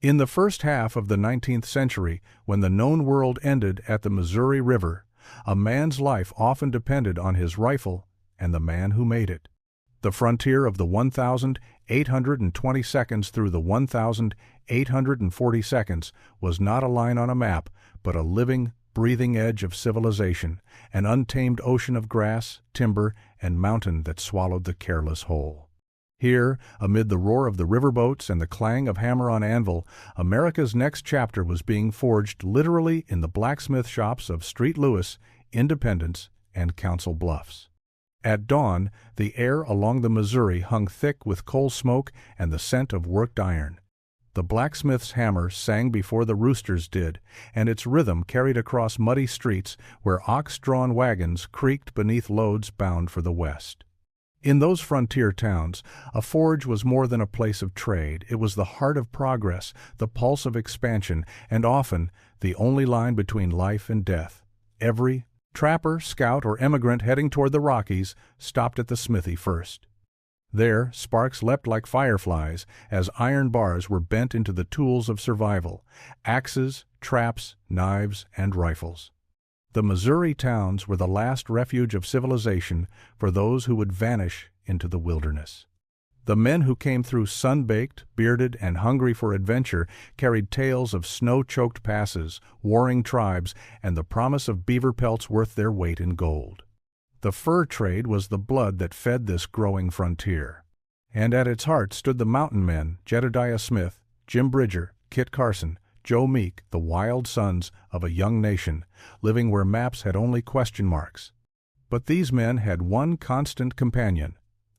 In the first half of the 19th century, when the known world ended at the Missouri River, a man's life often depended on his rifle and the man who made it. The frontier of the 1,820 seconds through the 1,840 seconds was not a line on a map, but a living, breathing edge of civilization, an untamed ocean of grass, timber, and mountain that swallowed the careless whole. Here, amid the roar of the riverboats and the clang of hammer on anvil, America's next chapter was being forged literally in the blacksmith shops of St. Louis, Independence, and Council Bluffs. At dawn, the air along the Missouri hung thick with coal smoke and the scent of worked iron. The blacksmith's hammer sang before the roosters did, and its rhythm carried across muddy streets where ox-drawn wagons creaked beneath loads bound for the west. In those frontier towns, a forge was more than a place of trade. It was the heart of progress, the pulse of expansion, and often the only line between life and death. Every trapper, scout, or emigrant heading toward the Rockies stopped at the smithy first. There, sparks leapt like fireflies as iron bars were bent into the tools of survival: axes, traps, knives, and rifles. The Missouri towns were the last refuge of civilization for those who would vanish into the wilderness. The men who came through sun-baked, bearded, and hungry for adventure carried tales of snow-choked passes, warring tribes, and the promise of beaver pelts worth their weight in gold. The fur trade was the blood that fed this growing frontier. And at its heart stood the mountain men, Jedediah Smith, Jim Bridger, Kit Carson, Joe Meek, the wild sons of a young nation, living where maps had only question marks. But these men had one constant companion: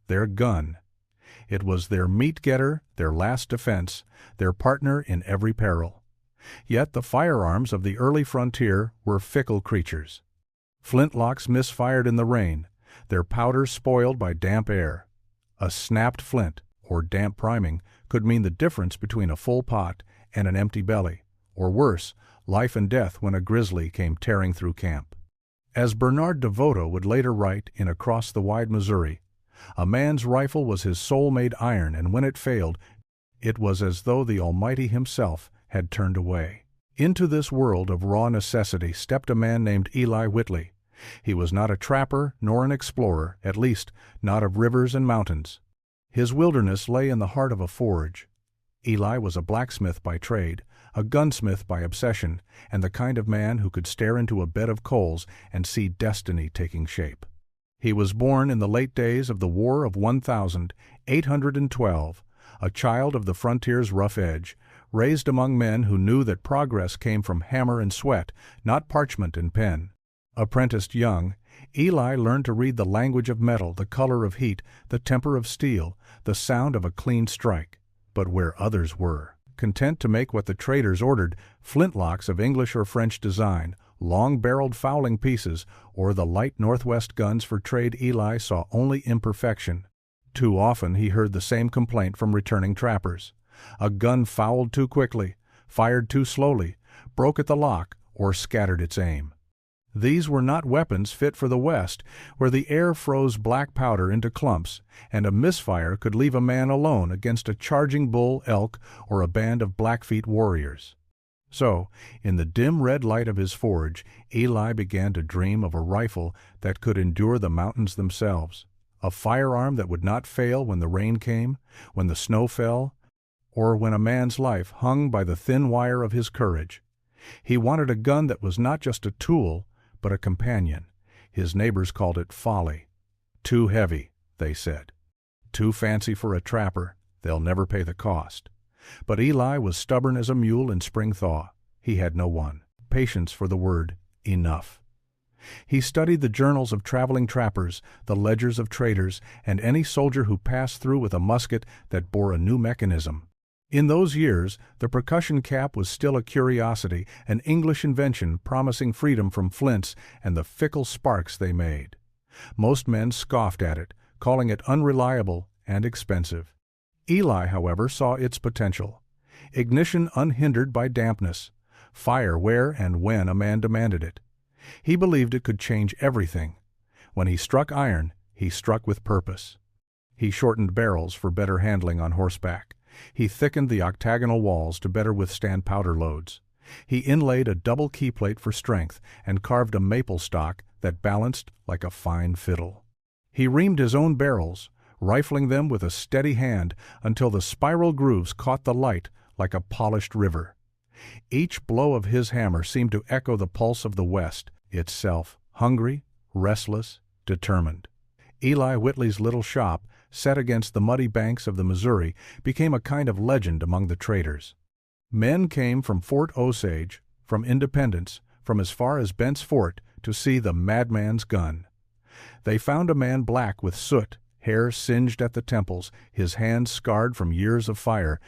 their gun. It was their meat-getter, their last defense, their partner in every peril. Yet the firearms of the early frontier were fickle creatures. Flintlocks misfired in the rain, their powder spoiled by damp air. A snapped flint, or damp priming, could mean the difference between a full pot and an empty belly, or worse, life and death when a grizzly came tearing through camp. As Bernard DeVoto would later write in Across the Wide Missouri, a man's rifle was his soul-made iron, and when it failed, it was as though the Almighty himself had turned away. Into this world of raw necessity stepped a man named Eli Whitley. He was not a trapper nor an explorer, at least not of rivers and mountains. His wilderness lay in the heart of a forge. Eli was a blacksmith by trade, a gunsmith by obsession, and the kind of man who could stare into a bed of coals and see destiny taking shape. He was born in the late days of the War of 1812, a child of the frontier's rough edge, raised among men who knew that progress came from hammer and sweat, not parchment and pen. Apprenticed young, Eli learned to read the language of metal, the color of heat, the temper of steel, the sound of a clean strike. But where others were, content to make what the traders ordered, flintlocks of English or French design, long-barreled fowling pieces, or the light Northwest guns for trade, Eli saw only imperfection. Too often he heard the same complaint from returning trappers: a gun fouled too quickly, fired too slowly, broke at the lock, or scattered its aim. These were not weapons fit for the West, where the air froze black powder into clumps, and a misfire could leave a man alone against a charging bull elk or a band of Blackfeet warriors. So, in the dim red light of his forge, Eli began to dream of a rifle that could endure the mountains themselves, a firearm that would not fail when the rain came, when the snow fell, or when a man's life hung by the thin wire of his courage. He wanted a gun that was not just a tool, but a companion. His neighbors called it folly. Too heavy, they said. Too fancy for a trapper, they'll never pay the cost. But Eli was stubborn as a mule in spring thaw. He had no one. Patience for the word, enough. He studied the journals of traveling trappers, the ledgers of traders, and any soldier who passed through with a musket that bore a new mechanism. In those years, the percussion cap was still a curiosity, an English invention promising freedom from flints and the fickle sparks they made. Most men scoffed at it, calling it unreliable and expensive. Eli, however, saw its potential. Ignition unhindered by dampness, fire where and when a man demanded it. He believed it could change everything. When he struck iron, he struck with purpose. He shortened barrels for better handling on horseback, He thickened the octagonal walls to better withstand powder loads. He inlaid a double keyplate for strength and carved a maple stock that balanced like a fine fiddle. He reamed his own barrels, rifling them with a steady hand until the spiral grooves caught the light like a polished river. Each blow of his hammer seemed to echo the pulse of the West, itself hungry, restless, determined. Eli Whitley's little shop, set against the muddy banks of the Missouri, became a kind of legend among the traders. Men came from Fort Osage, from Independence, from as far as Bent's Fort, to see the madman's gun. They found a man black with soot, hair singed at the temples, his hands scarred from years of fire,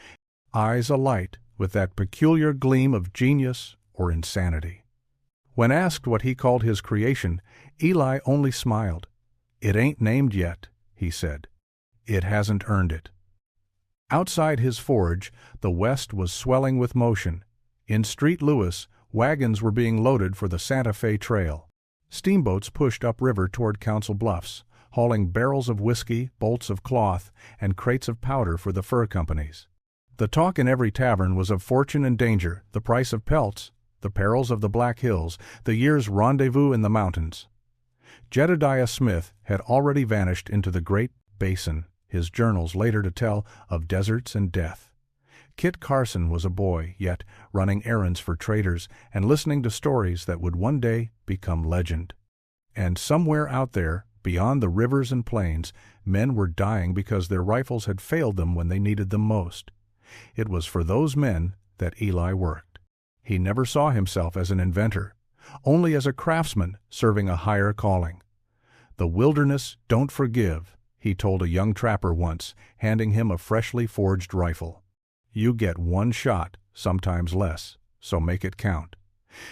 eyes alight with that peculiar gleam of genius or insanity. When asked what he called his creation, Eli only smiled. "It ain't named yet," he said. "It hasn't earned it." Outside his forge, the West was swelling with motion. In Street Louis, wagons were being loaded for the Santa Fe Trail. Steamboats pushed upriver toward Council Bluffs, hauling barrels of whiskey, bolts of cloth, and crates of powder for the fur companies. The talk in every tavern was of fortune and danger, the price of pelts, the perils of the Black Hills, the year's rendezvous in the mountains. Jedediah Smith had already vanished into the Great Basin, his journals later to tell of deserts and death. Kit Carson was a boy, yet running errands for traders and listening to stories that would one day become legend. And somewhere out there, beyond the rivers and plains, men were dying because their rifles had failed them when they needed them most. It was for those men that Eli worked. He never saw himself as an inventor, only as a craftsman serving a higher calling. "The wilderness don't forgive," he told a young trapper once, handing him a freshly forged rifle. "You get one shot, sometimes less, so make it count."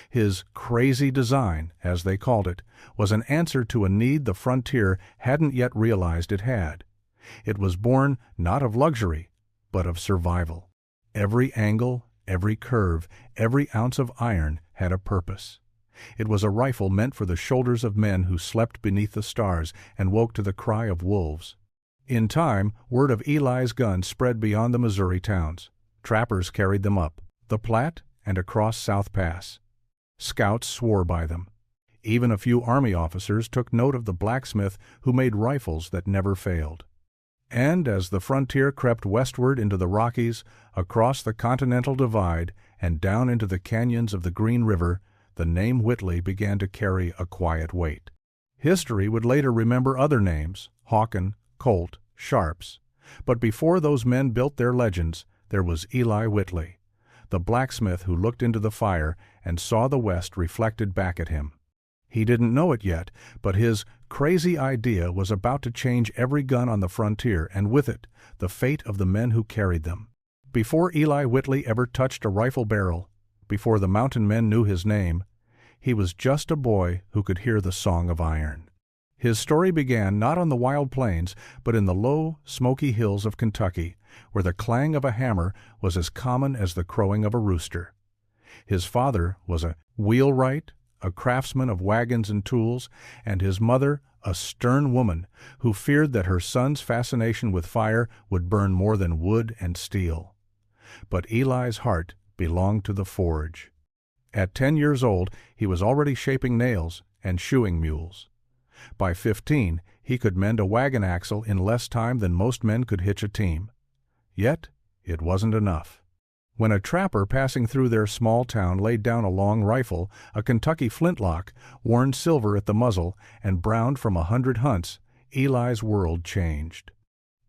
His crazy design, as they called it, was an answer to a need the frontier hadn't yet realized it had. It was born not of luxury, but of survival. Every angle, every curve, every ounce of iron had a purpose. It was a rifle meant for the shoulders of men who slept beneath the stars and woke to the cry of wolves. In time, word of Eli's gun spread beyond the Missouri towns. Trappers carried them up the Platte and across South Pass. Scouts swore by them. Even a few Army officers took note of the blacksmith who made rifles that never failed. And as the frontier crept westward into the Rockies, across the Continental Divide, and down into the canyons of the Green River, the name Whitley began to carry a quiet weight. History would later remember other names, Hawken, Colt, Sharps. But before those men built their legends, there was Eli Whitley, the blacksmith who looked into the fire and saw the West reflected back at him. He didn't know it yet, but his crazy idea was about to change every gun on the frontier, and with it, the fate of the men who carried them. Before Eli Whitley ever touched a rifle barrel, before the mountain men knew his name, he was just a boy who could hear the song of iron. His story began not on the wild plains, but in the low, smoky hills of Kentucky, where the clang of a hammer was as common as the crowing of a rooster. His father was a wheelwright, a craftsman of wagons and tools, and his mother a stern woman who feared that her son's fascination with fire would burn more than wood and steel. But Eli's heart belonged to the forge. At 10 years old, he was already shaping nails and shoeing mules. By 15, he could mend a wagon axle in less time than most men could hitch a team. Yet, it wasn't enough. When a trapper passing through their small town laid down a long rifle, a Kentucky flintlock, worn silver at the muzzle and browned from 100 hunts, Eli's world changed.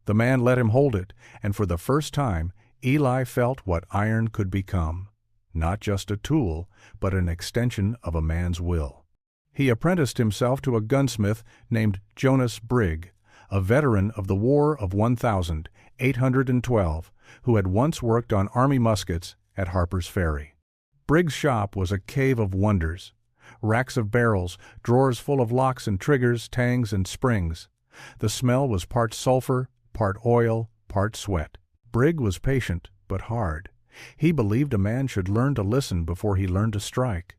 The man let him hold it, and for the first time, Eli felt what iron could become. Not just a tool, but an extension of a man's will. He apprenticed himself to a gunsmith named Jonas Brigg, a veteran of the War of 1812, who had once worked on Army muskets at Harper's Ferry. Brigg's shop was a cave of wonders. Racks of barrels, drawers full of locks and triggers, tangs and springs. The smell was part sulfur, part oil, part sweat. Brigg was patient, but hard. He believed a man should learn to listen before he learned to strike.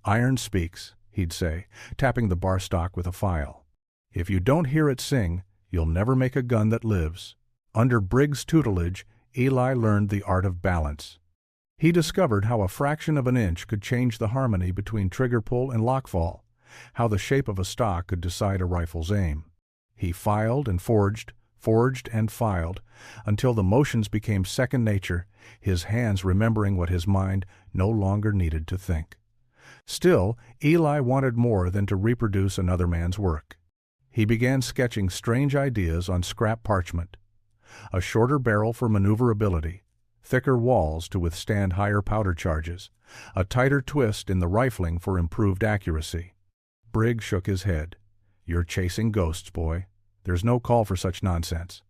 "Iron speaks," he'd say, tapping the bar stock with a file. "If you don't hear it sing, you'll never make a gun that lives." Under Brigg's tutelage, Eli learned the art of balance. He discovered how a fraction of an inch could change the harmony between trigger pull and lockfall, how the shape of a stock could decide a rifle's aim. He filed and forged and filed, until the motions became second nature, his hands remembering what his mind no longer needed to think. Still, Eli wanted more than to reproduce another man's work. He began sketching strange ideas on scrap parchment. A shorter barrel for maneuverability, thicker walls to withstand higher powder charges, a tighter twist in the rifling for improved accuracy. Briggs shook his head. "You're chasing ghosts, boy. There's no call for such nonsense.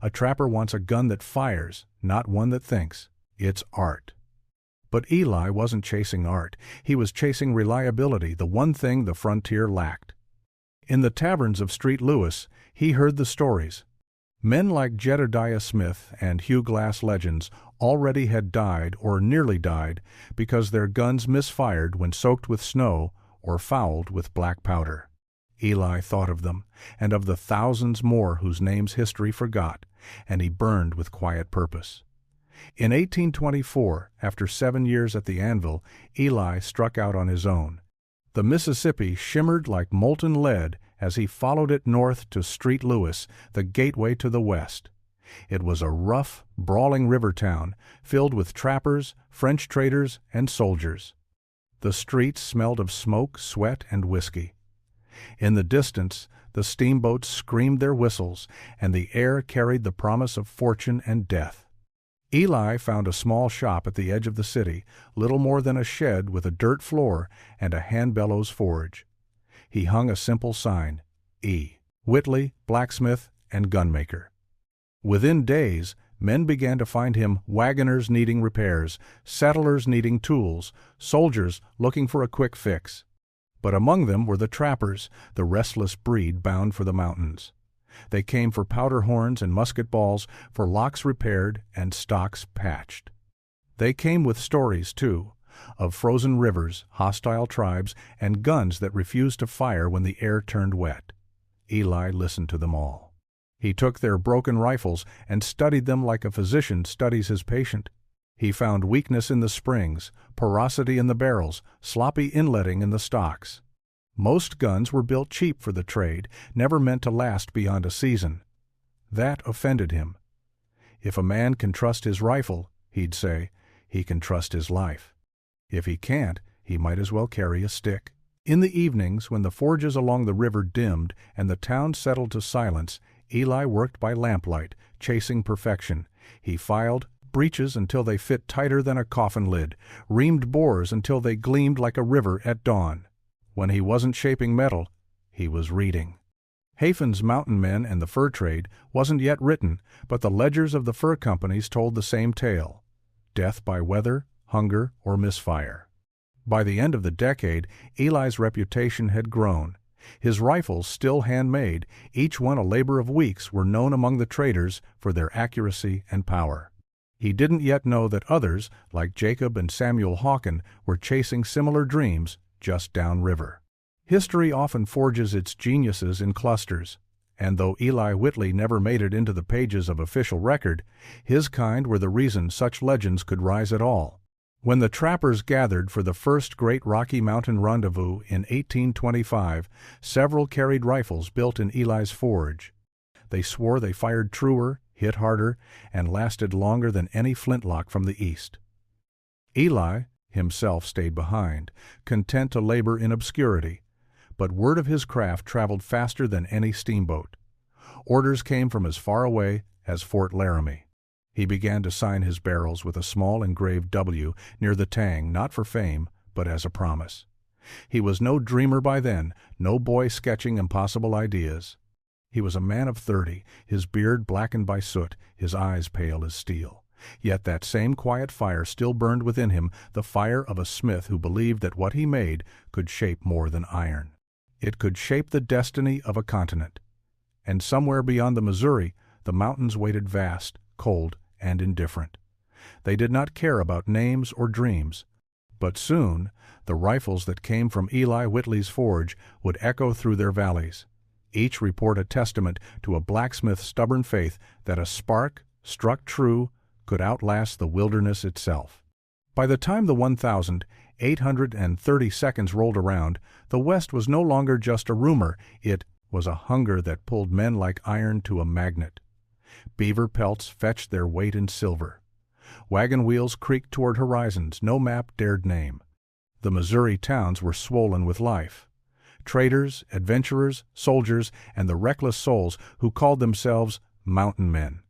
A trapper wants a gun that fires, not one that thinks. It's art." But Eli wasn't chasing art. He was chasing reliability, the one thing the frontier lacked. In the taverns of Street Lewis, he heard the stories. Men like Jedediah Smith and Hugh Glass legends already had died or nearly died because their guns misfired when soaked with snow or fouled with black powder. Eli thought of them, and of the thousands more whose names history forgot, and he burned with quiet purpose. In 1824, after 7 years at the anvil, Eli struck out on his own. The Mississippi shimmered like molten lead as he followed it north to Street Lewis, the gateway to the west. It was a rough, brawling river town, filled with trappers, French traders, and soldiers. The streets smelled of smoke, sweat, and whiskey. In the distance, the steamboats screamed their whistles, and the air carried the promise of fortune and death. Eli found a small shop at the edge of the city, little more than a shed with a dirt floor and a hand-bellows forge. He hung a simple sign, E. Whitley, blacksmith, and gunmaker. Within days, men began to find him wagoners needing repairs, settlers needing tools, soldiers looking for a quick fix. But among them were the trappers, the restless breed bound for the mountains. They came for powder horns and musket balls, for locks repaired and stocks patched. They came with stories, too, of frozen rivers, hostile tribes, and guns that refused to fire when the air turned wet. Eli listened to them all. He took their broken rifles and studied them like a physician studies his patient. He found weakness in the springs, porosity in the barrels, sloppy inletting in the stocks. Most guns were built cheap for the trade, never meant to last beyond a season. That offended him. If a man can trust his rifle, he'd say, he can trust his life. If he can't, he might as well carry a stick. In the evenings, when the forges along the river dimmed and the town settled to silence, Eli worked by lamplight, chasing perfection. He filed breeches until they fit tighter than a coffin lid, reamed bores until they gleamed like a river at dawn. When he wasn't shaping metal, he was reading. Hafen's Mountain Men and the Fur Trade wasn't yet written, but the ledgers of the fur companies told the same tale: death by weather, hunger, or misfire. By the end of the decade, Eli's reputation had grown. His rifles, still handmade, each one a labor of weeks, were known among the traders for their accuracy and power. He didn't yet know that others, like Jacob and Samuel Hawken, were chasing similar dreams just downriver. History often forges its geniuses in clusters, and though Eli Whitley never made it into the pages of official record, his kind were the reason such legends could rise at all. When the trappers gathered for the first great Rocky Mountain rendezvous in 1825, several carried rifles built in Eli's forge. They swore they fired truer, hit harder, and lasted longer than any flintlock from the east. Eli himself stayed behind, content to labor in obscurity, but word of his craft traveled faster than any steamboat. Orders came from as far away as Fort Laramie. He began to sign his barrels with a small engraved W near the tang, not for fame, but as a promise. He was no dreamer by then, no boy sketching impossible ideas. He was a man of 30, his beard blackened by soot, his eyes pale as steel. Yet that same quiet fire still burned within him, the fire of a smith who believed that what he made could shape more than iron. It could shape the destiny of a continent. And somewhere beyond the Missouri, the mountains waited vast, cold, and indifferent. They did not care about names or dreams. But soon, the rifles that came from Eli Whitley's forge would echo through their valleys. Each report a testament to a blacksmith's stubborn faith that a spark, struck true, could outlast the wilderness itself. By the time the 1,830 seconds rolled around, the West was no longer just a rumor, it was a hunger that pulled men like iron to a magnet. Beaver pelts fetched their weight in silver. Wagon wheels creaked toward horizons no map dared name. The Missouri towns were swollen with life. Traders, adventurers, soldiers, and the reckless souls who called themselves mountain men.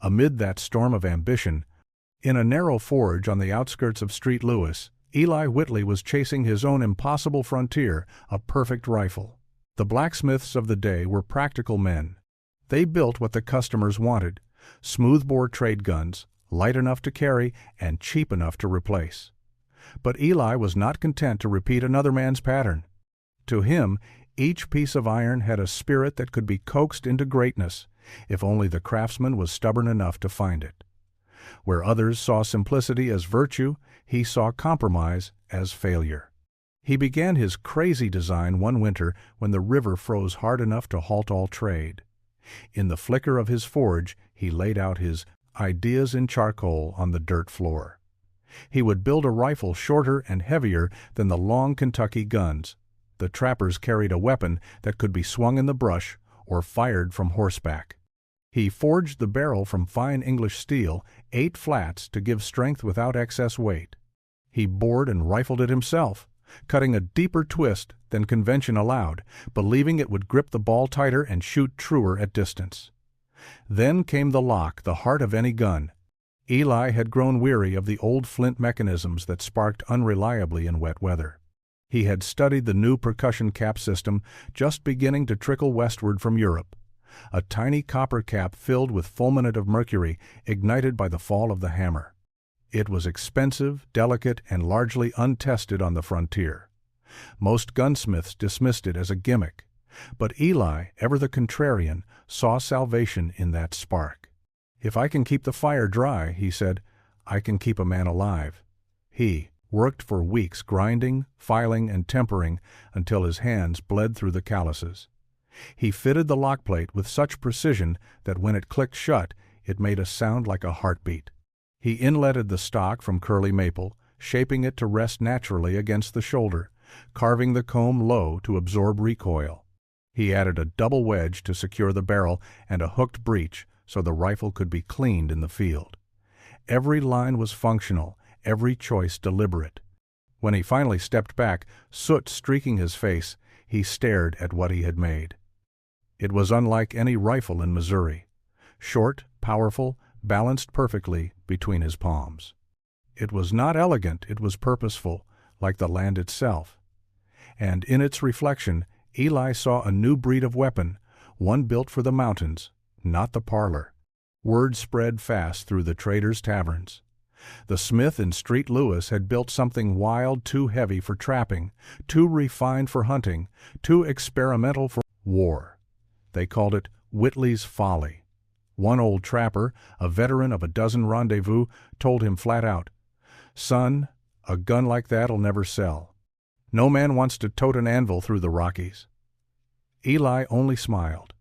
Amid that storm of ambition, in a narrow forge on the outskirts of St. Louis, Eli Whitley was chasing his own impossible frontier, a perfect rifle. The blacksmiths of the day were practical men. They built what the customers wanted: smoothbore trade guns, light enough to carry and cheap enough to replace. But Eli was not content to repeat another man's pattern. To him, each piece of iron had a spirit that could be coaxed into greatness, if only the craftsman was stubborn enough to find it. Where others saw simplicity as virtue, he saw compromise as failure. He began his crazy design one winter when the river froze hard enough to halt all trade. In the flicker of his forge, he laid out his ideas in charcoal on the dirt floor. He would build a rifle shorter and heavier than the long Kentucky guns. The trappers carried a weapon that could be swung in the brush or fired from horseback. He forged the barrel from fine English steel, 8 flats to give strength without excess weight. He bored and rifled it himself, cutting a deeper twist than convention allowed, believing it would grip the ball tighter and shoot truer at distance. Then came the lock, the heart of any gun. Eli had grown weary of the old flint mechanisms that sparked unreliably in wet weather. He had studied the new percussion cap system just beginning to trickle westward from Europe. A tiny copper cap filled with fulminate of mercury, ignited by the fall of the hammer. It was expensive, delicate, and largely untested on the frontier. Most gunsmiths dismissed it as a gimmick, but Eli, ever the contrarian, saw salvation in that spark. "If I can keep the fire dry," he said, "I can keep a man alive." He worked for weeks grinding, filing, and tempering until his hands bled through the calluses. He fitted the lockplate with such precision that when it clicked shut, it made a sound like a heartbeat. He inletted the stock from curly maple, shaping it to rest naturally against the shoulder, carving the comb low to absorb recoil. He added a double wedge to secure the barrel and a hooked breech so the rifle could be cleaned in the field. Every line was functional, every choice deliberate. When he finally stepped back, soot streaking his face, he stared at what he had made. It was unlike any rifle in Missouri. Short, powerful, balanced perfectly between his palms. It was not elegant, it was purposeful, like the land itself. And in its reflection, Eli saw a new breed of weapon, one built for the mountains, not the parlor. Word spread fast through the traders' taverns. The smith in St. Louis had built something wild, too heavy for trapping, too refined for hunting, too experimental for war. They called it Whitley's Folly. One old trapper, a veteran of a dozen rendezvous, told him flat out, "Son, a gun like that'll never sell. No man wants to tote an anvil through the Rockies." Eli only smiled.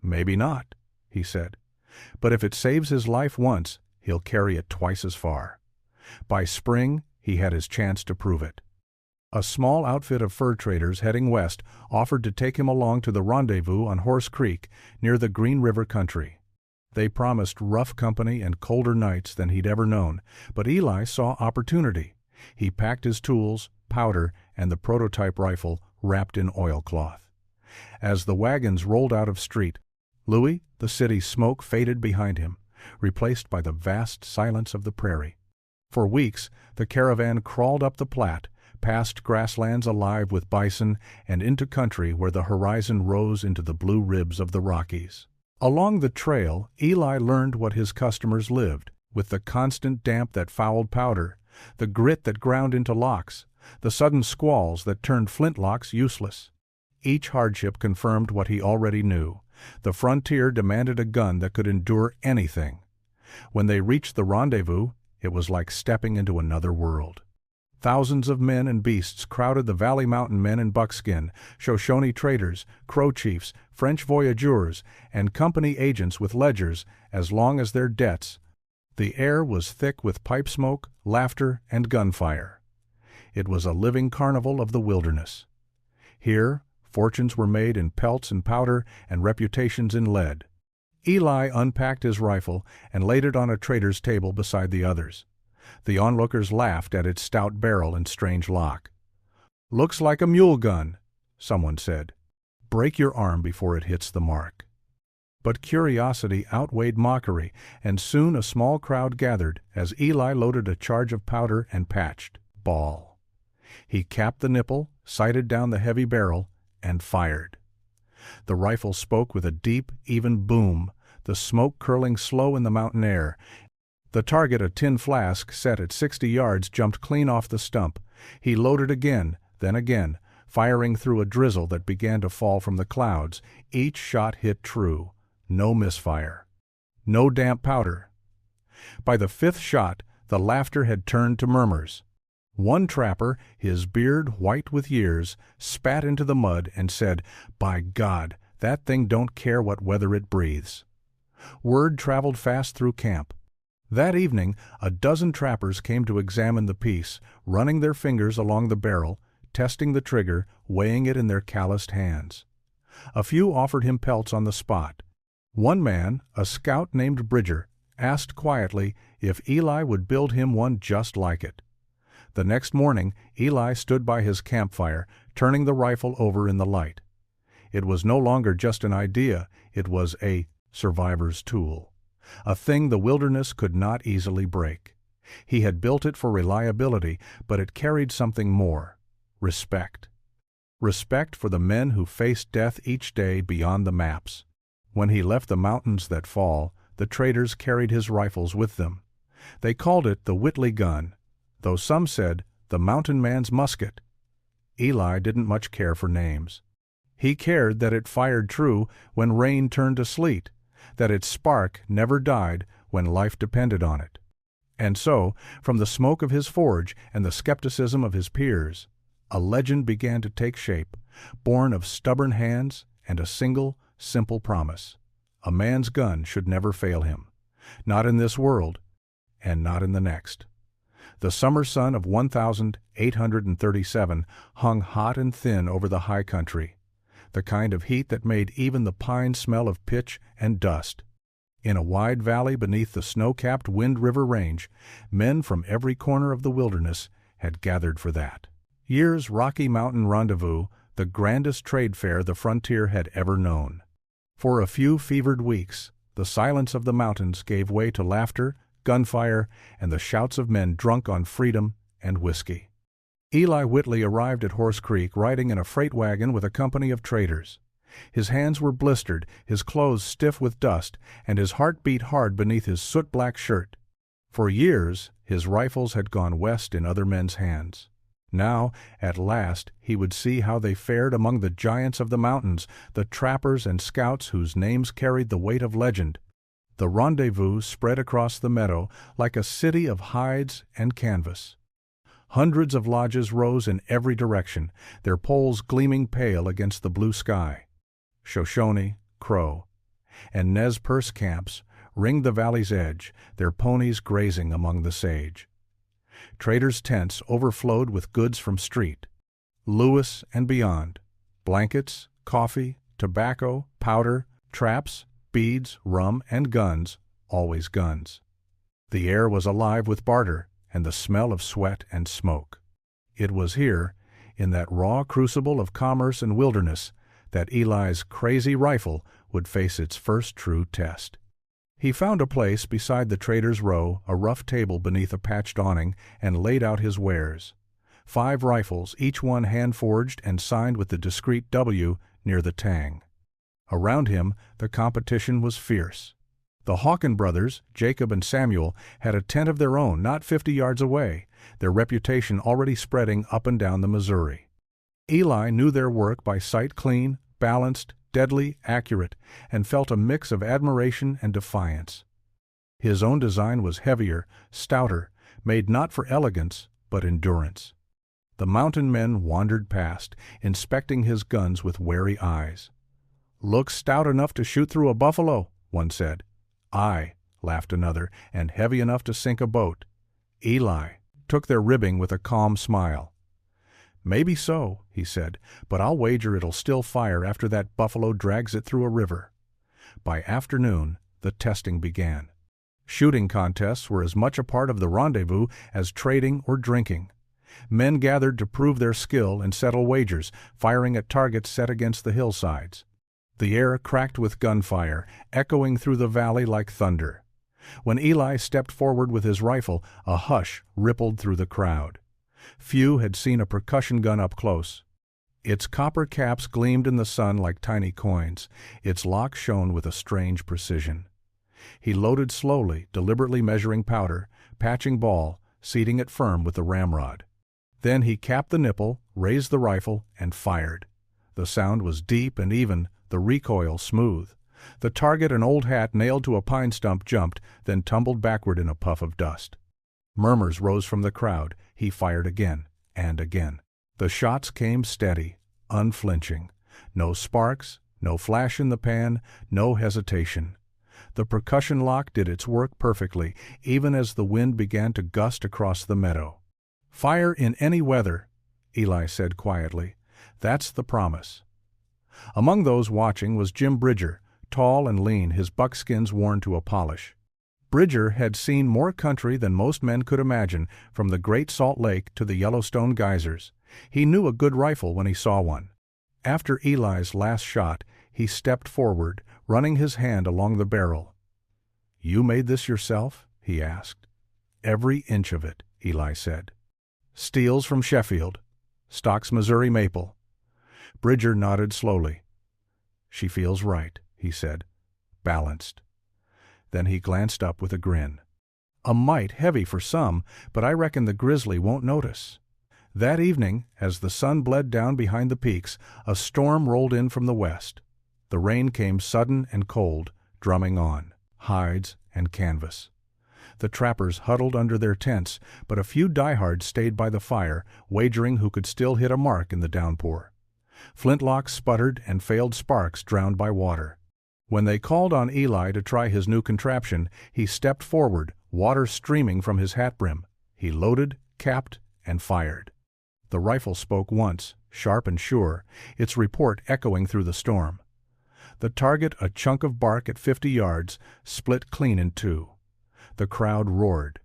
"Maybe not," he said, "but if it saves his life once, he'll carry it twice as far." By spring, he had his chance to prove it. A small outfit of fur traders heading west offered to take him along to the rendezvous on Horse Creek near the Green River country. They promised rough company and colder nights than he'd ever known, but Eli saw opportunity. He packed his tools, powder, and the prototype rifle wrapped in oilcloth. As the wagons rolled out of St. Louis, the city's smoke faded behind him, replaced by the vast silence of the prairie. For weeks, the caravan crawled up the Platte, past grasslands alive with bison, and into country where the horizon rose into the blue ribs of the Rockies. Along the trail, Eli learned what his customers lived, with the constant damp that fouled powder, the grit that ground into locks, the sudden squalls that turned flintlocks useless. Each hardship confirmed what he already knew. The frontier demanded a gun that could endure anything. When they reached the rendezvous, it was like stepping into another world. Thousands of men and beasts crowded the Valley Mountain men in buckskin, Shoshone traders, Crow chiefs, French voyageurs, and company agents with ledgers as long as their debts, The air was thick with pipe smoke, laughter, and gunfire. It was a living carnival of the wilderness. Here, fortunes were made in pelts and powder and reputations in lead. Eli unpacked his rifle and laid it on a trader's table beside the others. The onlookers laughed at its stout barrel and strange lock. "Looks like a mule gun," someone said. "Break your arm before it hits the mark." But curiosity outweighed mockery, and soon a small crowd gathered as Eli loaded a charge of powder and patched ball. He capped the nipple, sighted down the heavy barrel, and fired. The rifle spoke with a deep, even boom, the smoke curling slow in the mountain air. The target, a tin flask set at 60 yards, jumped clean off the stump. He loaded again, then again, firing through a drizzle that began to fall from the clouds. Each shot hit true. No misfire. No damp powder. By the 5th shot, the laughter had turned to murmurs. One trapper, his beard white with years, spat into the mud and said, "By God, that thing don't care what weather it breathes." Word traveled fast through camp. That evening, a dozen trappers came to examine the piece, running their fingers along the barrel, testing the trigger, weighing it in their calloused hands. A few offered him pelts on the spot. One man, a scout named Bridger, asked quietly if Eli would build him one just like it. The next morning, Eli stood by his campfire, turning the rifle over in the light. It was no longer just an idea, it was a survivor's tool, a thing the wilderness could not easily break. He had built it for reliability, but it carried something more: respect. Respect for the men who faced death each day beyond the maps. When he left the mountains that fall, the traders carried his rifles with them. They called it the Whitley gun, though some said the mountain man's musket. Eli didn't much care for names. He cared that it fired true when rain turned to sleet, that its spark never died when life depended on it. And so, from the smoke of his forge and the skepticism of his peers, a legend began to take shape, born of stubborn hands and a single, simple promise: a man's gun should never fail him, not in this world and not in the next. The summer sun of 1837 hung hot and thin over the high country, the kind of heat that made even the pines smell of pitch and dust. In a wide valley beneath the snow-capped Wind River Range, men from every corner of the wilderness had gathered for that year's Rocky Mountain rendezvous, the grandest trade fair the frontier had ever known. For a few fevered weeks, the silence of the mountains gave way to laughter, gunfire, and the shouts of men drunk on freedom and whiskey. Eli Whitley arrived at Horse Creek riding in a freight wagon with a company of traders. His hands were blistered, his clothes stiff with dust, and his heart beat hard beneath his soot-black shirt. For years, his rifles had gone west in other men's hands. Now, at last, he would see how they fared among the giants of the mountains, the trappers and scouts whose names carried the weight of legend. The rendezvous spread across the meadow like a city of hides and canvas. Hundreds of lodges rose in every direction, their poles gleaming pale against the blue sky. Shoshone, Crow, and Nez Perce camps ringed the valley's edge, their ponies grazing among the sage. Traders' tents overflowed with goods from street, Lewis and beyond: blankets, coffee, tobacco, powder, traps, beads, rum, and guns, always guns. The air was alive with barter and the smell of sweat and smoke. It was here, in that raw crucible of commerce and wilderness, that Eli's crazy rifle would face its first true test. He found a place beside the trader's row, a rough table beneath a patched awning, and laid out his wares. 5 rifles, each one hand-forged and signed with the discreet W near the tang. Around him, the competition was fierce. The Hawken brothers, Jacob and Samuel, had a tent of their own not 50 yards away, their reputation already spreading up and down the Missouri. Eli knew their work by sight: clean, balanced, deadly accurate, and felt a mix of admiration and defiance. His own design was heavier, stouter, made not for elegance, but endurance. The mountain men wandered past, inspecting his guns with wary eyes. "Looks stout enough to shoot through a buffalo," one said. "Aye, laughed another, and heavy enough to sink a boat. Eli took their ribbing with a calm smile. Maybe so, he said, but I'll wager it'll still fire after that buffalo drags it through a river. By afternoon, the testing began. Shooting contests were as much a part of the rendezvous as trading or drinking. Men gathered to prove their skill and settle wagers, firing at targets set against the hillsides. The air cracked with gunfire, echoing through the valley like thunder. When Eli stepped forward with his rifle, a hush rippled through the crowd. Few had seen a percussion gun up close. Its copper caps gleamed in the sun like tiny coins. Its lock shone with a strange precision. He loaded slowly, deliberately measuring powder, patching ball, seating it firm with the ramrod. Then he capped the nipple, raised the rifle, and fired. The sound was deep and even, the recoil smooth. The target, an old hat nailed to a pine stump, jumped, then tumbled backward in a puff of dust. Murmurs rose from the crowd. He fired again and again. The shots came steady, unflinching. No sparks, no flash in the pan, no hesitation. The percussion lock did its work perfectly, even as the wind began to gust across the meadow. "Fire in any weather," Eli said quietly. "That's the promise." Among those watching was Jim Bridger, tall and lean, his buckskins worn to a polish. Bridger had seen more country than most men could imagine, from the Great Salt Lake to the Yellowstone geysers. He knew a good rifle when he saw one. After Eli's last shot, he stepped forward, running his hand along the barrel. "You made this yourself?" he asked. "Every inch of it," Eli said. "Steel's from Sheffield. Stock's Missouri maple." Bridger nodded slowly. "She feels right," he said. "Balanced." Then he glanced up with a grin. "A mite heavy for some, but I reckon the grizzly won't notice." That evening, as the sun bled down behind the peaks, a storm rolled in from the west. The rain came sudden and cold, drumming on hides and canvas. The trappers huddled under their tents, but a few diehards stayed by the fire, wagering who could still hit a mark in the downpour. Flintlocks sputtered and failed sparks drowned by water. When they called on Eli to try his new contraption, he stepped forward, water streaming from his hat brim. He loaded, capped, and fired. The rifle spoke once, sharp and sure, its report echoing through the storm. The target, a chunk of bark at 50 yards, split clean in two. The crowd roared.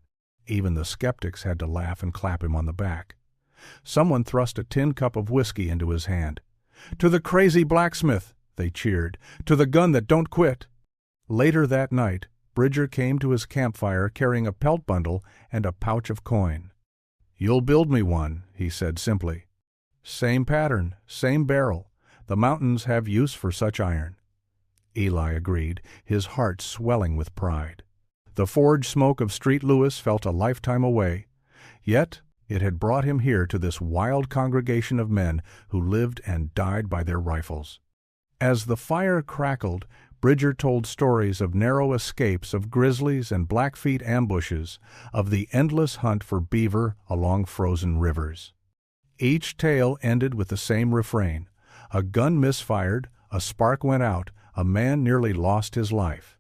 Even the skeptics had to laugh and clap him on the back. Someone thrust a tin cup of whiskey into his hand. "To the crazy blacksmith!" they cheered. "To the gun that don't quit!" Later that night, Bridger came to his campfire carrying a pelt bundle and a pouch of coin. "You'll build me one," he said simply. "Same pattern, same barrel. The mountains have use for such iron." Eli agreed, his heart swelling with pride. The forge smoke of Street Louis felt a lifetime away. Yet it had brought him here to this wild congregation of men who lived and died by their rifles. As the fire crackled, Bridger told stories of narrow escapes of grizzlies and Blackfeet ambushes, of the endless hunt for beaver along frozen rivers. Each tale ended with the same refrain. A gun misfired, a spark went out, a man nearly lost his life.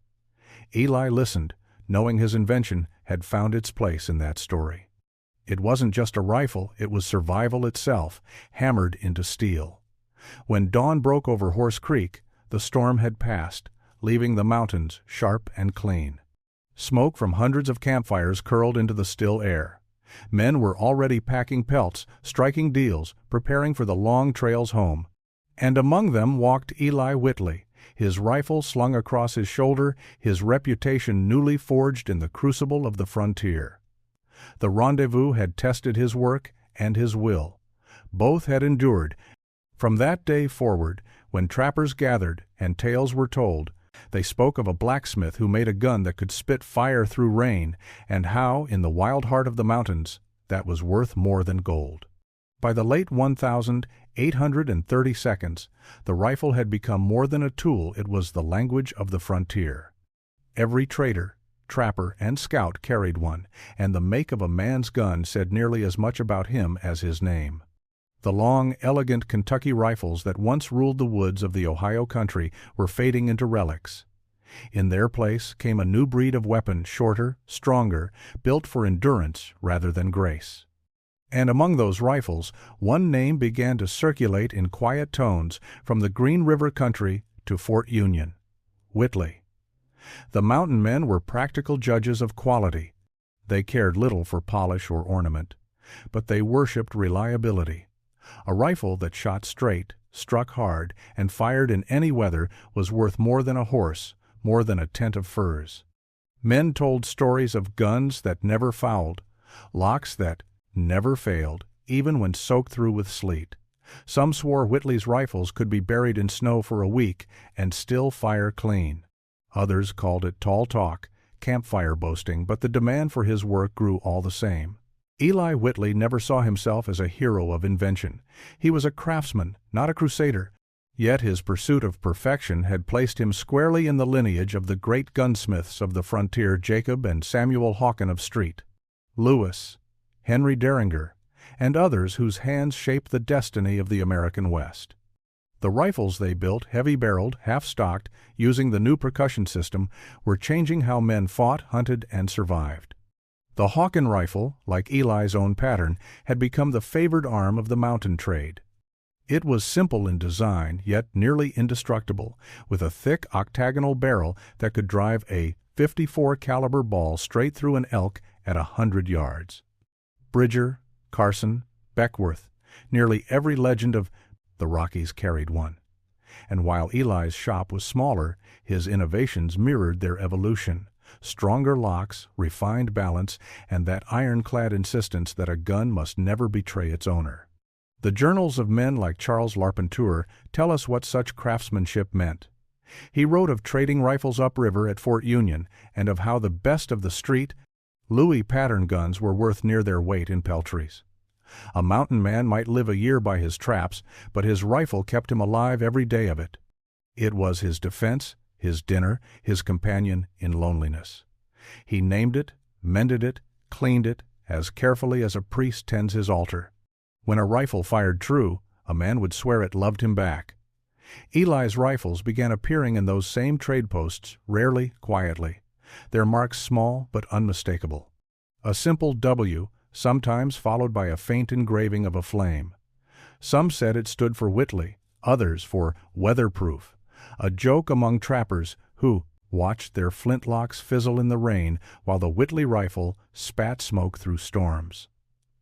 Eli listened, knowing his invention had found its place in that story. It wasn't just a rifle, it was survival itself, hammered into steel. When dawn broke over Horse Creek, the storm had passed, leaving the mountains sharp and clean. Smoke from hundreds of campfires curled into the still air. Men were already packing pelts, striking deals, preparing for the long trails home. And among them walked Eli Whitley, his rifle slung across his shoulder, his reputation newly forged in the crucible of the frontier. The rendezvous had tested his work and his will. Both had endured. From that day forward, when trappers gathered and tales were told, they spoke of a blacksmith who made a gun that could spit fire through rain, and how, in the wild heart of the mountains, that was worth more than gold. By the late 1832, the rifle had become more than a tool, it was the language of the frontier. Every trader, trapper, and scout carried one, and the make of a man's gun said nearly as much about him as his name. The long, elegant Kentucky rifles that once ruled the woods of the Ohio country were fading into relics. In their place came a new breed of weapon, shorter, stronger, built for endurance rather than grace. And among those rifles, one name began to circulate in quiet tones from the Green River country to Fort Union: Whitley. The mountain men were practical judges of quality. They cared little for polish or ornament, but they worshipped reliability. A rifle that shot straight, struck hard, and fired in any weather was worth more than a horse, more than a tent of furs. Men told stories of guns that never fouled, locks that never failed, even when soaked through with sleet. Some swore Whitley's rifles could be buried in snow for a week and still fire clean. Others called it tall talk, campfire boasting, but the demand for his work grew all the same. Eli Whitley never saw himself as a hero of invention. He was a craftsman, not a crusader. Yet his pursuit of perfection had placed him squarely in the lineage of the great gunsmiths of the frontier, Jacob and Samuel Hawken of Street, Lewis, Henry Derringer, and others whose hands shaped the destiny of the American West. The rifles they built, heavy-barreled, half-stocked, using the new percussion system, were changing how men fought, hunted, and survived. The Hawken rifle, like Eli's own pattern, had become the favored arm of the mountain trade. It was simple in design, yet nearly indestructible, with a thick octagonal barrel that could drive a .54 caliber ball straight through an elk at 100 yards. Bridger, Carson, Beckworth, nearly every legend of the Rockies carried one. And while Eli's shop was smaller, his innovations mirrored their evolution: stronger locks, refined balance, and that ironclad insistence that a gun must never betray its owner. The journals of men like Charles Larpenteur tell us what such craftsmanship meant. He wrote of trading rifles upriver at Fort Union and of how the best of the street Louis pattern guns were worth near their weight in peltries. A mountain man might live a year by his traps, but his rifle kept him alive every day of it. It was his defense, his dinner, his companion in loneliness. He named it, mended it, cleaned it, as carefully as a priest tends his altar. When a rifle fired true, a man would swear it loved him back. Eli's rifles began appearing in those same trade posts, rarely, quietly, their marks small but unmistakable. A simple W, sometimes followed by a faint engraving of a flame. Some said it stood for Whitley, others for weatherproof, a joke among trappers who watched their flintlocks fizzle in the rain while the Whitley rifle spat smoke through storms.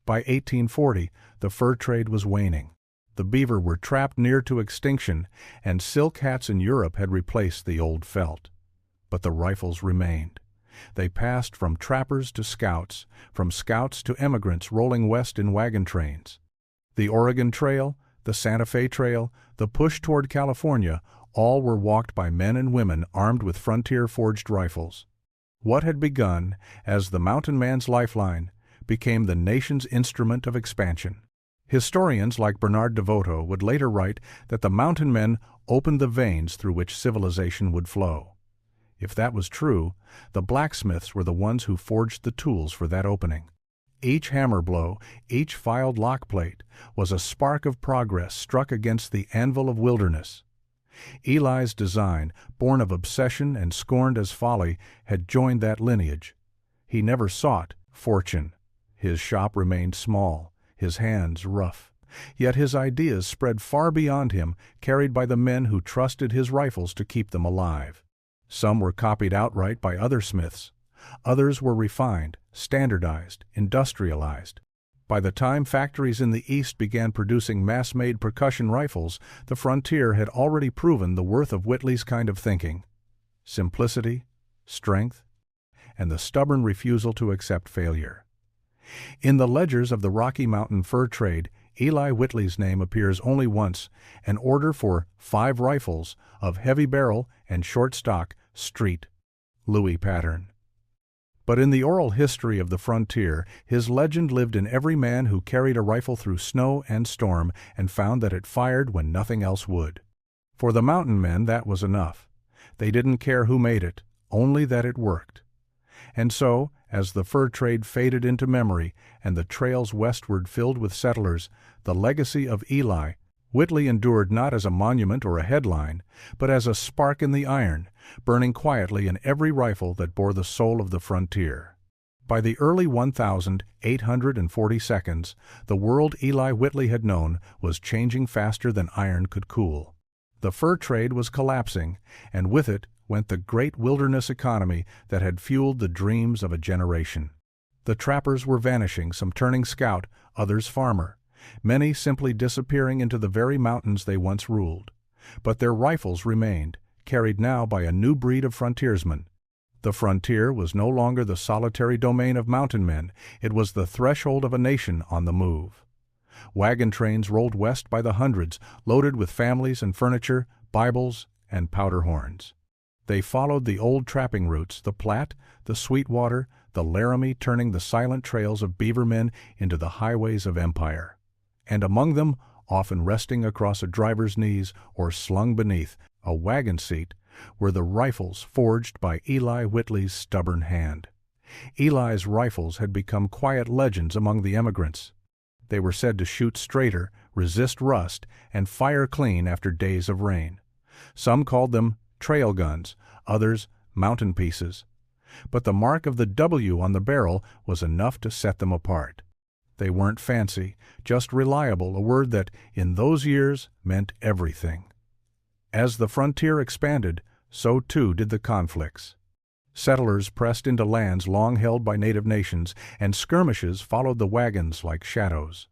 By 1840, the fur trade was waning. The beaver were trapped near to extinction, and silk hats in Europe had replaced the old felt. But the rifles remained. They passed from trappers to scouts, from scouts to emigrants rolling west in wagon trains. The Oregon Trail, the Santa Fe Trail, the push toward California, all were walked by men and women armed with frontier-forged rifles. What had begun as the mountain man's lifeline became the nation's instrument of expansion. Historians like Bernard DeVoto would later write that the mountain men opened the veins through which civilization would flow. If that was true, the blacksmiths were the ones who forged the tools for that opening. Each hammer blow, each filed lock plate, was a spark of progress struck against the anvil of wilderness. Eli's design, born of obsession and scorned as folly, had joined that lineage. He never sought fortune. His shop remained small, his hands rough. Yet his ideas spread far beyond him, carried by the men who trusted his rifles to keep them alive. Some were copied outright by other smiths. Others were refined, standardized, industrialized. By the time factories in the East began producing mass-made percussion rifles, the frontier had already proven the worth of Whitley's kind of thinking: simplicity, strength, and the stubborn refusal to accept failure. In the ledgers of the Rocky Mountain fur trade, Eli Whitley's name appears only once: an order for 5 rifles of heavy barrel and short stock, Street, Louis pattern. But in the oral history of the frontier, his legend lived in every man who carried a rifle through snow and storm and found that it fired when nothing else would. For the mountain men, that was enough. They didn't care who made it, only that it worked. And so, as the fur trade faded into memory and the trails westward filled with settlers, the legacy of Eli Whitley endured not as a monument or a headline, but as a spark in the iron, burning quietly in every rifle that bore the soul of the frontier. By the early 1842, the world Eli Whitley had known was changing faster than iron could cool. The fur trade was collapsing, and with it went the great wilderness economy that had fueled the dreams of a generation. The trappers were vanishing, some turning scout, others farmer, many simply disappearing into the very mountains they once ruled. But their rifles remained, carried now by a new breed of frontiersmen. The frontier was no longer the solitary domain of mountain men, it was the threshold of a nation on the move. Wagon trains rolled west by the hundreds, loaded with families and furniture, Bibles, and powder horns. They followed the old trapping routes, the Platte, the Sweetwater, the Laramie, turning the silent trails of beaver men into the highways of empire. And among them, often resting across a driver's knees or slung beneath a wagon seat, were the rifles forged by Eli Whitley's stubborn hand. Eli's rifles had become quiet legends among the emigrants. They were said to shoot straighter, resist rust, and fire clean after days of rain. Some called them trail guns, others mountain pieces. But the mark of the W on the barrel was enough to set them apart. They weren't fancy, just reliable, a word that, in those years, meant everything. As the frontier expanded, so too did the conflicts. Settlers pressed into lands long held by native nations, and skirmishes followed the wagons like shadows.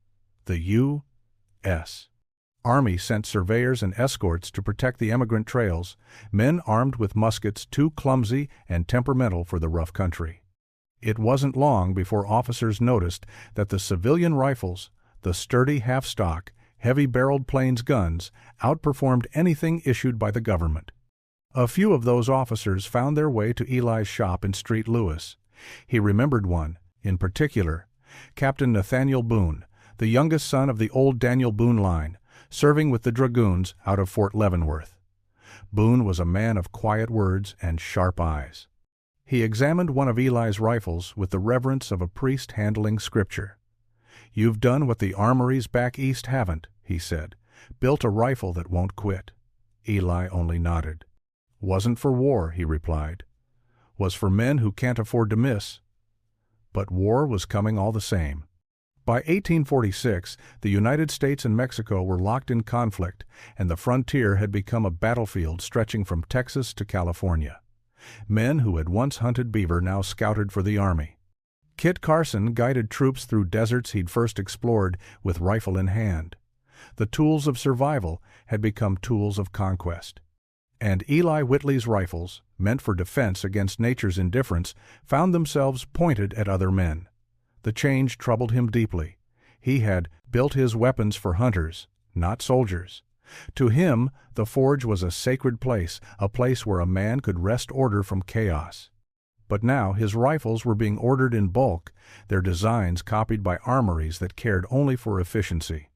The U.S. Army sent surveyors and escorts to protect the emigrant trails, men armed with muskets too clumsy and temperamental for the rough country. It wasn't long before officers noticed that the civilian rifles, the sturdy half-stock, heavy-barreled plains guns, outperformed anything issued by the government. A few of those officers found their way to Eli's shop in Street Louis. He remembered one, in particular, Captain Nathaniel Boone, the youngest son of the old Daniel Boone line, serving with the dragoons out of Fort Leavenworth. Boone was a man of quiet words and sharp eyes. He examined one of Eli's rifles with the reverence of a priest handling scripture. "You've done what the armories back east haven't," he said. "Built a rifle that won't quit." Eli only nodded. "Wasn't for war," he replied. "Was for men who can't afford to miss." But war was coming all the same. By 1846, the United States and Mexico were locked in conflict, and the frontier had become a battlefield stretching from Texas to California. Men who had once hunted beaver now scouted for the Army. Kit Carson guided troops through deserts he'd first explored with rifle in hand. The tools of survival had become tools of conquest. And Eli Whitley's rifles, meant for defense against nature's indifference, found themselves pointed at other men. The change troubled him deeply. He had built his weapons for hunters, not soldiers. To him, the forge was a sacred place, a place where a man could wrest order from chaos. But now his rifles were being ordered in bulk, their designs copied by armories that cared only for efficiency.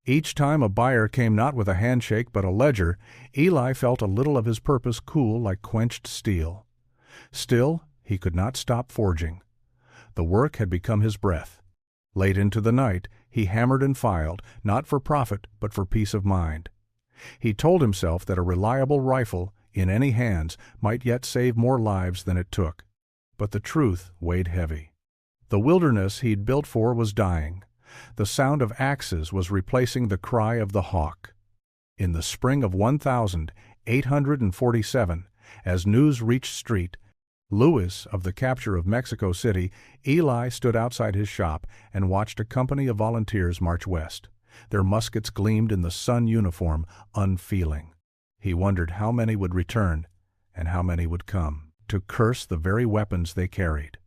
Each time a buyer came not with a handshake but a ledger, Eli felt a little of his purpose cool like quenched steel. Still, he could not stop forging. The work had become his breath. Late into the night, he hammered and filed, not for profit but for peace of mind. He told himself that a reliable rifle, in any hands, might yet save more lives than it took. But the truth weighed heavy. The wilderness he'd built for was dying. The sound of axes was replacing the cry of the hawk. In the spring of 1847, as news reached Street Louis of the capture of Mexico City, Eli stood outside his shop and watched a company of volunteers march west. Their muskets gleamed in the sun uniform, unfeeling. He wondered how many would return and how many would come to curse the very weapons they carried.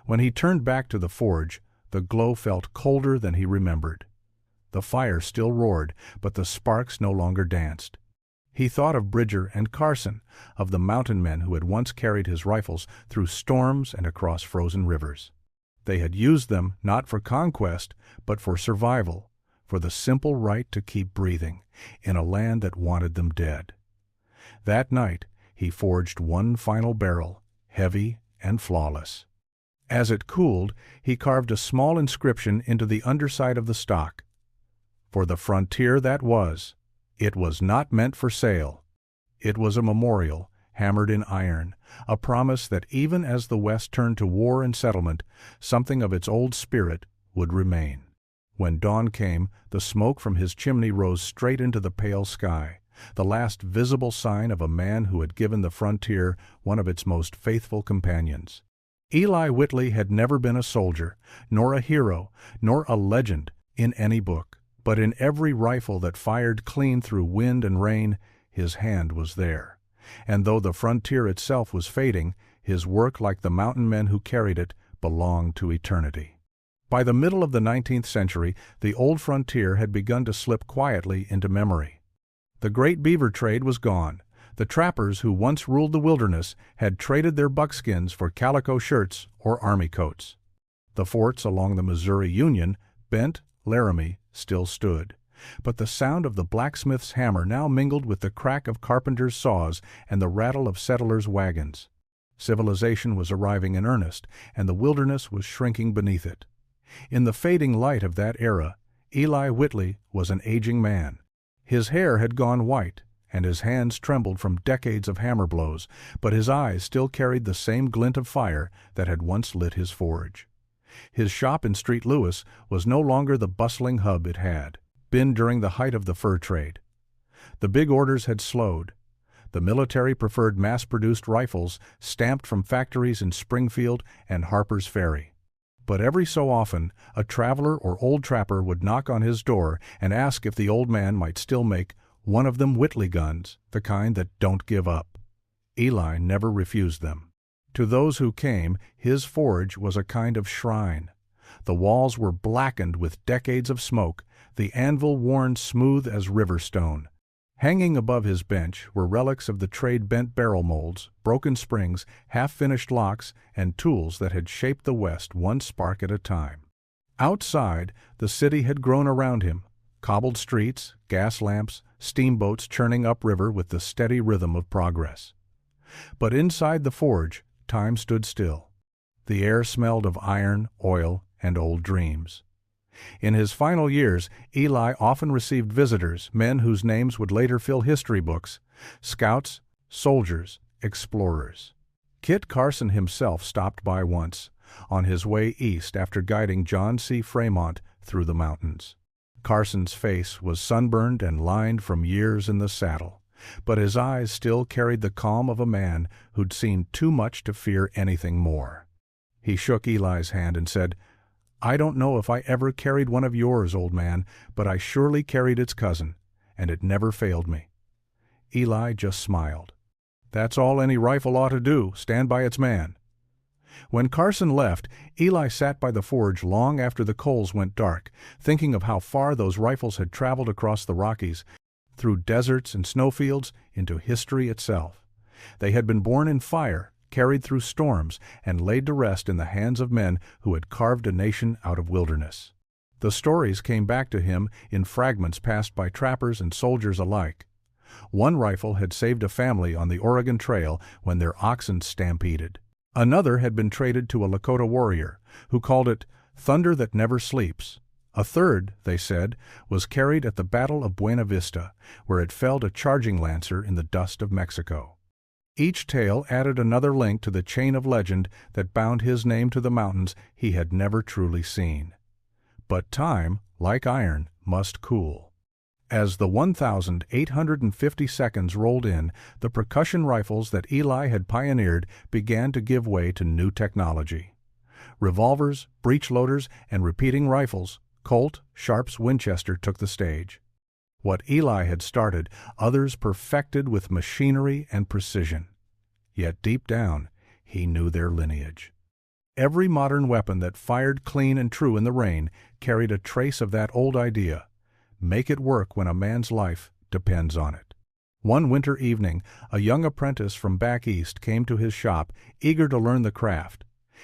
When he turned back to the forge, the glow felt colder than he remembered. The fire still roared, but the sparks no longer danced. He thought of Bridger and Carson, of the mountain men who had once carried his rifles through storms and across frozen rivers. They had used them not for conquest, but for survival, for the simple right to keep breathing in a land that wanted them dead. That night he forged one final barrel, heavy and flawless. As it cooled, he carved a small inscription into the underside of the stock. for the frontier that was. It was not meant for sale. It was a memorial, hammered in iron, a promise that even as the West turned to war and settlement, something of its old spirit would remain. When dawn came, the smoke from his chimney rose straight into the pale sky, the last visible sign of a man who had given the frontier one of its most faithful companions. Eli Whitley had never been a soldier, nor a hero, nor a legend in any book, but in every rifle that fired clean through wind and rain, his hand was there. And though the frontier itself was fading, his work, like the mountain men who carried it, belonged to eternity. By the middle of the 19th century, the old frontier had begun to slip quietly into memory. The great beaver trade was gone. The trappers who once ruled the wilderness had traded their buckskins for calico shirts or army coats. The forts along the Missouri Union, Bent, Laramie, still stood, but the sound of the blacksmith's hammer now mingled with the crack of carpenters' saws and the rattle of settlers' wagons. Civilization was arriving in earnest, and the wilderness was shrinking beneath it. In the fading light of that era, Eli Whitley was an aging man. His hair had gone white, and his hands trembled from decades of hammer blows, but his eyes still carried the same glint of fire that had once lit his forge. His shop in Street Louis was no longer the bustling hub it had been during the height of the fur trade. The big orders had slowed. The military preferred mass-produced rifles stamped from factories in Springfield and Harper's Ferry. But every so often, a traveler or old trapper would knock on his door and ask if the old man might still make one of them Whitley guns, the kind that don't give up. Eli never refused them. To those who came, his forge was a kind of shrine. The walls were blackened with decades of smoke, the anvil worn smooth as river stone. Hanging above his bench were relics of the trade bent barrel molds, broken springs, half-finished locks, and tools that had shaped the West one spark at a time. Outside, the city had grown around him, cobbled streets, gas lamps, steamboats churning upriver with the steady rhythm of progress. But inside the forge, time stood still. The air smelled of iron, oil, and old dreams. In his final years, Eli often received visitors, men whose names would later fill history books, scouts, soldiers, explorers. Kit Carson himself stopped by once, on his way east after guiding John C. Fremont through the mountains. Carson's face was sunburned and lined from years in the saddle, but his eyes still carried the calm of a man who'd seen too much to fear anything more. He shook Eli's hand and said, "I don't know if I ever carried one of yours, old man, but I surely carried its cousin, and it never failed me." Eli just smiled. "That's all any rifle ought to do, stand by its man." When Carson left, Eli sat by the forge long after the coals went dark, thinking of how far those rifles had traveled across the Rockies, through deserts and snowfields, into history itself. They had been born in fire, carried through storms, and laid to rest in the hands of men who had carved a nation out of wilderness. The stories came back to him in fragments passed by trappers and soldiers alike. One rifle had saved a family on the Oregon Trail when their oxen stampeded. Another had been traded to a Lakota warrior, who called it thunder that never sleeps. A third, they said, was carried at the Battle of Buena Vista, where it felled a charging lancer in the dust of Mexico. Each tale added another link to the chain of legend that bound his name to the mountains he had never truly seen. But time, like iron, must cool. As the 1,850 seconds rolled in, the percussion rifles that Eli had pioneered began to give way to new technology. Revolvers, breech-loaders, and repeating rifles, Colt, Sharps, Winchester took the stage. What Eli had started, others perfected with machinery and precision. Yet deep down, he knew their lineage. Every modern weapon that fired clean and true in the rain carried a trace of that old idea: make it work when a man's life depends on it. One winter evening, a young apprentice from back east came to his shop, eager to learn the craft.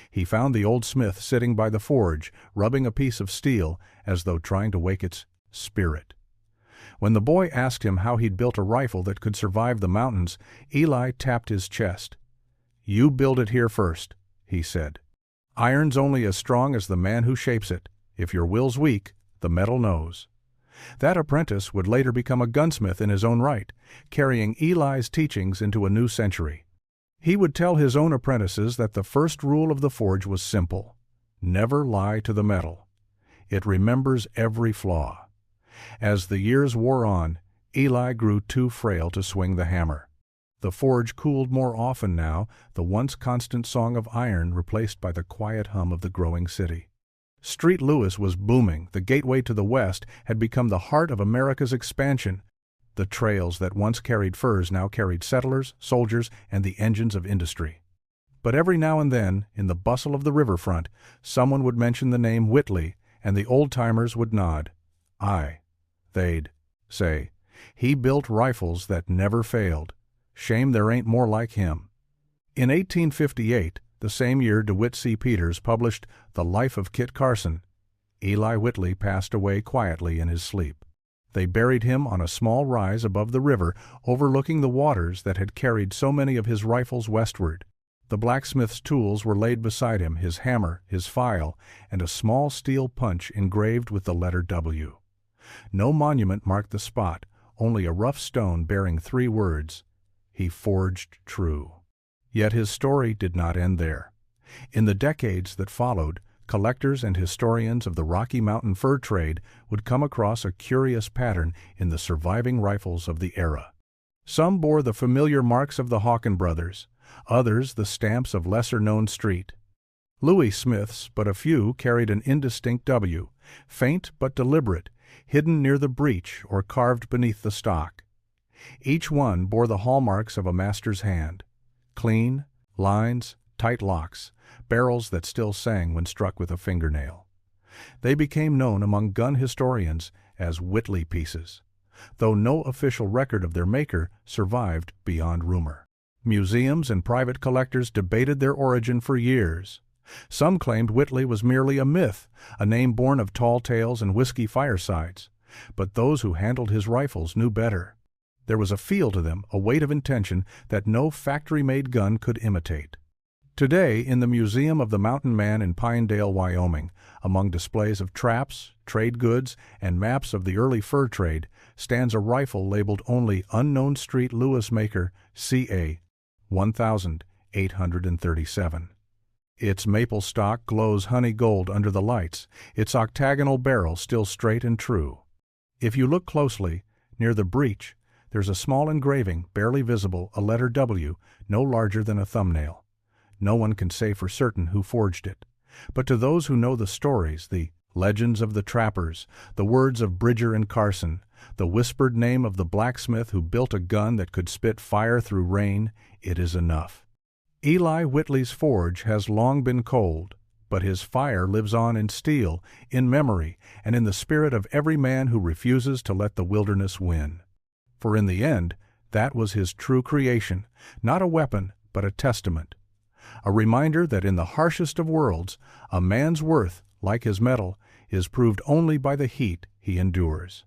He found the old smith sitting by the forge, rubbing a piece of steel as though trying to wake its spirit. When the boy asked him how he'd built a rifle that could survive the mountains, Eli tapped his chest. "You build it here first," he said. "Iron's only as strong as the man who shapes it. If your will's weak, the metal knows." That apprentice would later become a gunsmith in his own right, carrying Eli's teachings into a new century. He would tell his own apprentices that the first rule of the forge was simple: never lie to the metal. It remembers every flaw. As the years wore on, Eli grew too frail to swing the hammer. The forge cooled more often now, the once constant song of iron replaced by the quiet hum of the growing city. St. Louis was booming. The gateway to the west had become the heart of America's expansion. The trails that once carried furs now carried settlers, soldiers, and the engines of industry. But every now and then, in the bustle of the riverfront, someone would mention the name Whitley, and the old-timers would nod. Aye, they'd say, he built rifles that never failed. Shame there ain't more like him. In 1858, the same year DeWitt C. Peters published The Life of Kit Carson, Eli Whitley passed away quietly in his sleep. They buried him on a small rise above the river, overlooking the waters that had carried so many of his rifles westward. The blacksmith's tools were laid beside him, his hammer, his file, and a small steel punch engraved with the letter W. No monument marked the spot, only a rough stone bearing 3 words: he forged true. Yet his story did not end there. In the decades that followed, collectors and historians of the Rocky Mountain fur trade would come across a curious pattern in the surviving rifles of the era. Some bore the familiar marks of the Hawken brothers, others the stamps of lesser-known street. Louis Smith's, but a few, carried an indistinct W, faint but deliberate, hidden near the breech or carved beneath the stock. Each one bore the hallmarks of a master's hand: clean, lines, tight locks, barrels that still sang when struck with a fingernail. They became known among gun historians as Whitley pieces, though no official record of their maker survived beyond rumor. Museums and private collectors debated their origin for years. Some claimed Whitley was merely a myth, a name born of tall tales and whiskey firesides, but those who handled his rifles knew better. There was a feel to them, a weight of intention that no factory-made gun could imitate. Today, in the Museum of the Mountain Man in Pinedale, Wyoming, among displays of traps, trade goods, and maps of the early fur trade, stands a rifle labeled only Unknown Street Louis Maker CA 1837. Its maple stock glows honey gold under the lights, its octagonal barrel still straight and true. If you look closely, near the breech, there's a small engraving, barely visible, a letter W, no larger than a thumbnail. No one can say for certain who forged it. But to those who know the stories, the legends of the trappers, the words of Bridger and Carson, the whispered name of the blacksmith who built a gun that could spit fire through rain, it is enough. Eli Whitley's forge has long been cold, but his fire lives on in steel, in memory, and in the spirit of every man who refuses to let the wilderness win. For in the end, that was his true creation, not a weapon, but a testament. A reminder that in the harshest of worlds, a man's worth, like his metal, is proved only by the heat he endures.